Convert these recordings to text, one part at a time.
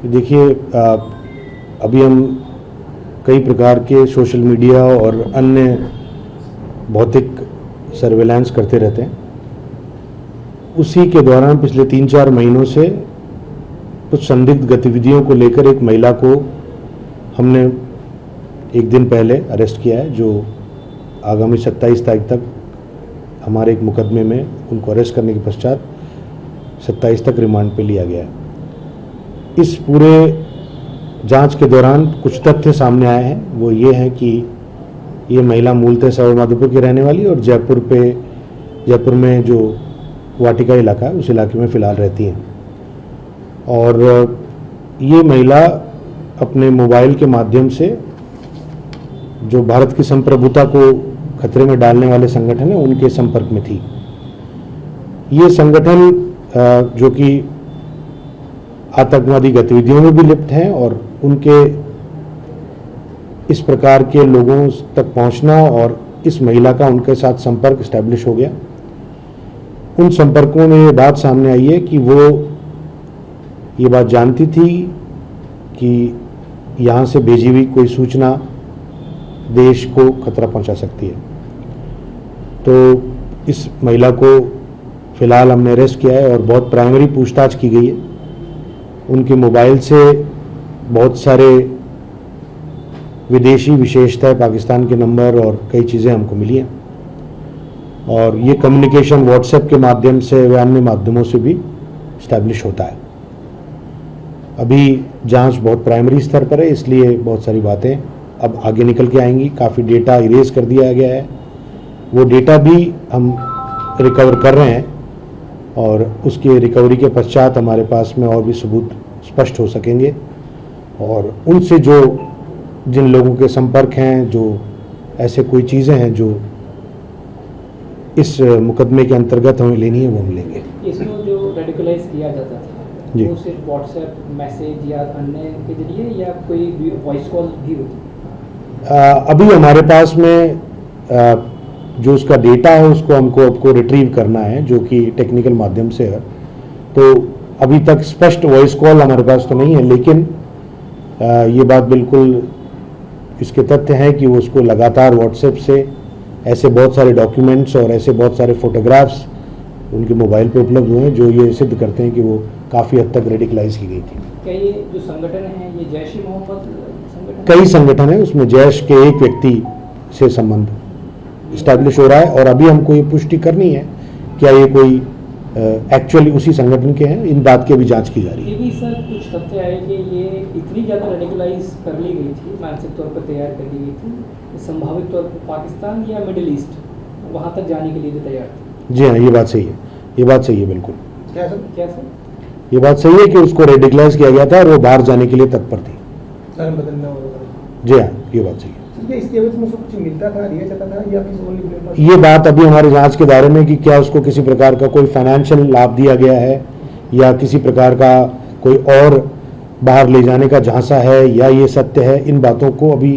देखिए, अभी हम कई प्रकार के सोशल मीडिया और अन्य भौतिक सर्वेलेंस करते रहते हैं। उसी के दौरान पिछले 3-4 महीनों से कुछ संदिग्ध गतिविधियों को लेकर एक महिला को हमने एक दिन पहले अरेस्ट किया है, जो आगामी 27 तारीख तक हमारे एक मुकदमे में उनको अरेस्ट करने के पश्चात 27 तक रिमांड पे लिया गया है। इस पूरे जांच के दौरान कुछ तथ्य सामने आए हैं। वो ये हैं कि ये महिला मूलतः सवाईमाधोपुर की रहने वाली और जयपुर में जो वाटिका इलाका है उस इलाके में फ़िलहाल रहती हैं। और ये महिला अपने मोबाइल के माध्यम से जो भारत की संप्रभुता को खतरे में डालने वाले संगठन है उनके संपर्क में थी। ये संगठन जो कि आतंकवादी गतिविधियों में भी लिप्त हैं और उनके इस प्रकार के लोगों तक पहुंचना और इस महिला का उनके साथ संपर्क इस्टेब्लिश हो गया। उन संपर्कों में ये बात सामने आई है कि वो ये बात जानती थी कि यहाँ से भेजी हुई कोई सूचना देश को खतरा पहुंचा सकती है। तो इस महिला को फिलहाल हमने अरेस्ट किया है और बहुत प्राइमरी पूछताछ की गई है। उनके मोबाइल से बहुत सारे विदेशी विशेषताएं, पाकिस्तान के नंबर और कई चीज़ें हमको मिली हैं। और ये कम्युनिकेशन व्हाट्सएप के माध्यम से व अन्य माध्यमों से भी इस्टेब्लिश होता है। अभी जांच बहुत प्राइमरी स्तर पर है, इसलिए बहुत सारी बातें अब आगे निकल के आएंगी। काफ़ी डेटा इरेज कर दिया गया है, वो डेटा भी हम रिकवर कर रहे हैं और उसके रिकवरी के पश्चात हमारे पास में और भी सबूत स्पष्ट हो सकेंगे। और उनसे जो जिन लोगों के संपर्क हैं, जो ऐसे कोई चीज़ें हैं जो इस मुकदमे के अंतर्गत हमें लेनी है, वो हम लेंगे। इसमें जो रेडिकलाइज किया जाता था जी, वो सिर्फ व्हाट्सएप मैसेज या अन्य के जरिए या कोई वॉइस कॉल भी होती? अभी हमारे पास में जो उसका डेटा है उसको आपको रिट्रीव करना है, जो कि टेक्निकल माध्यम से है। तो अभी तक स्पष्ट वॉइस कॉल हमारे पास तो नहीं है, लेकिन ये बात बिल्कुल इसके तथ्य हैं कि वो उसको लगातार व्हाट्सएप से ऐसे बहुत सारे डॉक्यूमेंट्स और ऐसे बहुत सारे फोटोग्राफ्स उनके मोबाइल पे उपलब्ध हुए हैं जो ये सिद्ध करते हैं कि वो काफ़ी हद तक रेडिकलाइज की गई थी। क्या ये जो संगठन है ये जैश ई मोहम्मद संगठन? कई संगठन है, उसमें जैश के एक व्यक्ति से संबंध इस्टेब्लिश हो रहा है और अभी हमको ये पुष्टि करनी है क्या ये कोई एक्चुअली उसी संगठन के हैं। इन बात की भी जांच की जा रही है। ये भी सर कुछ तथ्य आए कि ये इतनी ज़्यादा रेडिकलाइज कर ली गई थी, मानसिक तौर पर तैयार कर ली गई थी, संभावित तौर पर पाकिस्तान या मिडिल ईस्ट वहाँ तक जाने के लिए भी तैयार थी। जी हाँ, ये बात सही है, ये बात सही है बिल्कुल। क्या सर? ये बात सही है कि उसको रेडिकलाइज किया गया था और वो बाहर जाने के लिए तत्पर थी। जी हाँ, ये बात सही है। इसके एवज में कुछ मिलता था, लिया जाता था या किसी ये बात अभी हमारे जांच के दायरे में कि क्या उसको किसी प्रकार का कोई फाइनेंशियल लाभ दिया गया है या किसी प्रकार का कोई और बाहर ले जाने का झांसा है या ये सत्य है। इन बातों को अभी,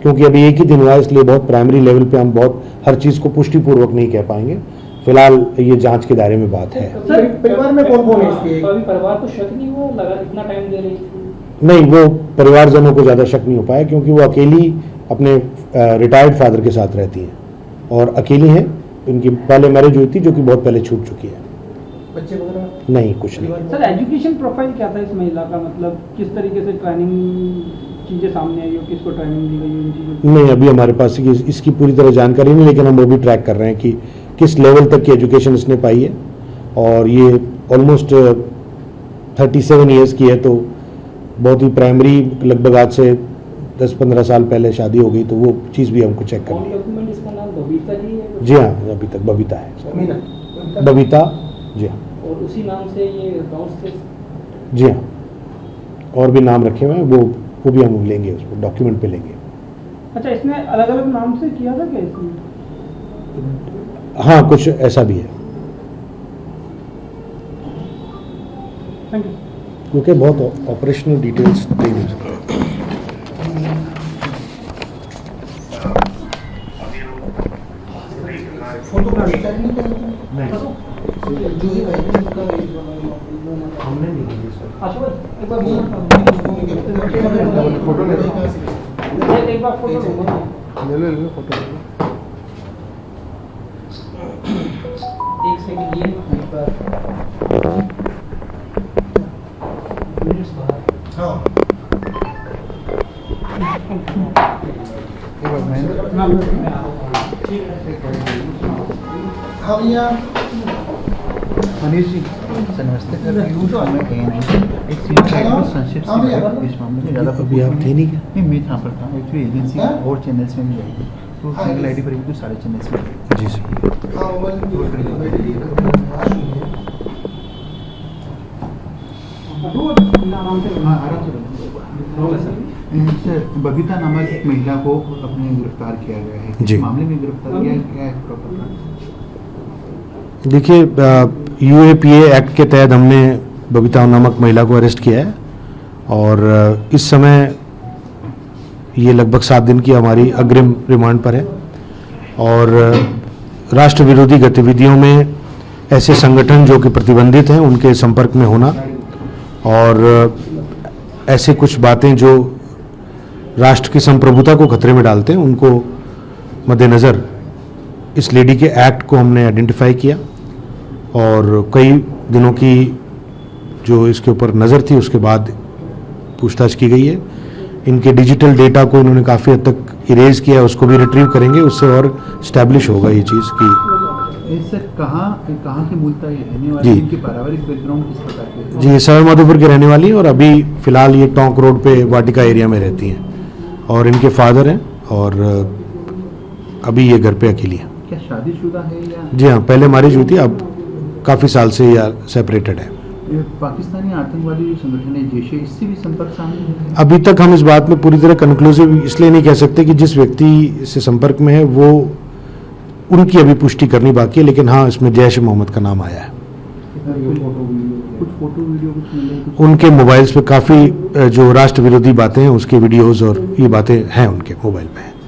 क्योंकि अभी एक ही दिन हुआ है, इसलिए बहुत प्राइमरी लेवल पे हम बहुत हर चीज़ को पुष्टिपूर्वक नहीं कह पाएंगे। फिलहाल ये जांच के दायरे में बात है। परिवार में कौन है इसके? अभी परिवार को शक नहीं हुआ, लगा इतना टाइम दे रही थी? नहीं, वो परिवारजनों को ज़्यादा शक नहीं हो पाया क्योंकि वो अकेली अपने रिटायर्ड फादर के साथ रहती हैं और अकेली हैं। इनकी पहले मैरिज हुई थी जो कि बहुत पहले छूट चुकी है। बच्चे वगैरह? नहीं, कुछ नहीं। सर, एजुकेशन प्रोफाइल क्या था इस महिला का? मतलब किस तरीके से ट्रेनिंग चीज़ें सामने आई हो, किसको ट्रेनिंग दी गई इन चीज़ों? नहीं, अभी हमारे पास इसकी पूरी तरह जानकारी नहीं, लेकिन हम वो भी ट्रैक कर रहे हैं कि किस लेवल तक की एजुकेशन इसने पाई है। और ये ऑलमोस्ट 37 ईयर्स की है, तो बहुत ही प्राइमरी, लगभग आज से 10-15 साल पहले शादी हो गई, तो वो चीज़ भी हमको चेक करनी है। डॉक्यूमेंट इसका नाम बबीता जी है? जी हाँ, अभी तक बबीता है। बबीता, जी हाँ। और उसी नाम से ये अकाउंट से? जी हाँ, और भी नाम रखे हुए हैं, वो भी हम लेंगे, उसको डॉक्यूमेंट पे लेंगे। अच्छा, इसने अलग अलग नाम से किया था क्या इसमें? हाँ, कुछ ऐसा भी है। Thank you. क्योंकि बहुत ऑपरेशनल डिटेल्स नहीं मिल सकते। फोटो का विचार नहीं किया? हमने नहीं आशु भाई एक बार फोटो ले एक बार फोटो लूंगा ले फोटो एक सेकंड ये एक बार मिनट्स बाहर हाँ हाँ भैया मनीष जी सर नमस्ते सर मैं एक सीन संक्षिप्त इस मामले में ज़्यादा अभी आप थे नहीं क्या? नहीं मैं यहाँ पर था एक्चुअली एजेंसी और चैनल्स में भी जाएगी तो सिंगल आईडी पर तो सारे चैनल्स में जी सर हाँ मोबाइल आराम से सर बबीता नामक एक महिला को अपने गिरफ्तार किया गया है जी। इस मामले में गिरफ्तार किया क्या है प्रॉपर देखिए यूएपीए एक्ट के तहत हमने बबीता नामक महिला को अरेस्ट किया है और इस समय ये लगभग 7 दिन की हमारी अग्रिम रिमांड पर है और राष्ट्र विरोधी गतिविधियों में ऐसे संगठन जो कि प्रतिबंधित हैं उनके संपर्क में होना और ऐसे कुछ बातें जो राष्ट्र की संप्रभुता को खतरे में डालते हैं उनको मद्देनज़र इस लेडी के एक्ट को हमने आइडेंटिफाई किया और कई दिनों की जो इसके ऊपर नज़र थी उसके बाद पूछताछ की गई है। इनके डिजिटल डेटा को इन्होंने काफ़ी हद तक इरेज किया, उसको भी रिट्रीव करेंगे, उससे और स्टैब्लिश होगा ये चीज़ की। सर कहाँ के मूलतः ये रहने वाले जी। इनके पारिवारिक बैकग्राउंड किस प्रकार के है? जी सवाई माधोपुर के रहने वाली हैं और अभी फ़िलहाल ये टोंक रोड पे वाटिका एरिया में रहती हैं और इनके फादर हैं और अभी ये घर पे अकेली हैं। क्या शादीशुदा है या जी हाँ, पहले मैरिज हुई थी, अब काफ़ी साल से ये सेपरेटेड है। ये पाकिस्तानी आतंकवादी जो संगठन है जैश इससे भी संपर्क सामने है? अभी तक हम इस बात में पूरी तरह कंक्लूसिव इसलिए नहीं कह सकते कि जिस व्यक्ति से संपर्क में है वो उनकी अभी पुष्टि करनी बाकी है, लेकिन हाँ इसमें जैश मोहम्मद का नाम आया है। कुछ फोटो वीडियो कुछ मिले कुछ उनके मोबाइल्स पे काफ़ी जो राष्ट्र विरोधी बातें हैं उसके वीडियोज़ और ये बातें हैं उनके मोबाइल पे हैं।